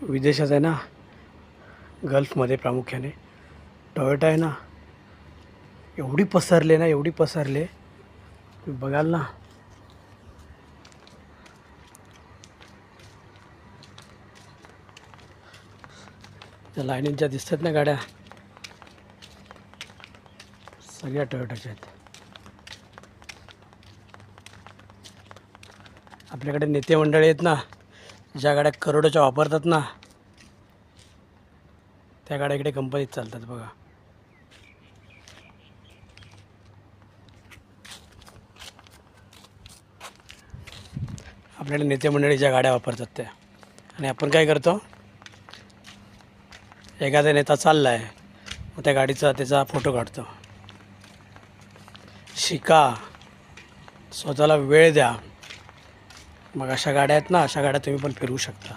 विदेशात आहे ना, गल्फमध्ये प्रामुख्याने टोयोटा आहे ना, एवढी पसरले ना, एवढी पसरले बघाल ना. त्या लाईनीच्या दिसतात ना गाड्या, सगळ्या टोयोटाच्या आहेत. आपल्याकडे नेते मंडळी आहेत ना, ज्या गाड्या करोडोच्या वापरतात ना, त्या गाड्या इकडे कंपनीत चालतात बघा. आपल्याकडे नेते मंडळी ज्या गाड्या वापरतात त्या, आणि आपण काय करतो, एखादा नेता चालला आहे मग त्या गाडीचा त्याचा फोटो काढतो. शिका, स्वतःला वेळ द्या. मग अशा गाड्या आहेत ना, अशा गाड्या तुम्ही पण फिरवू शकता.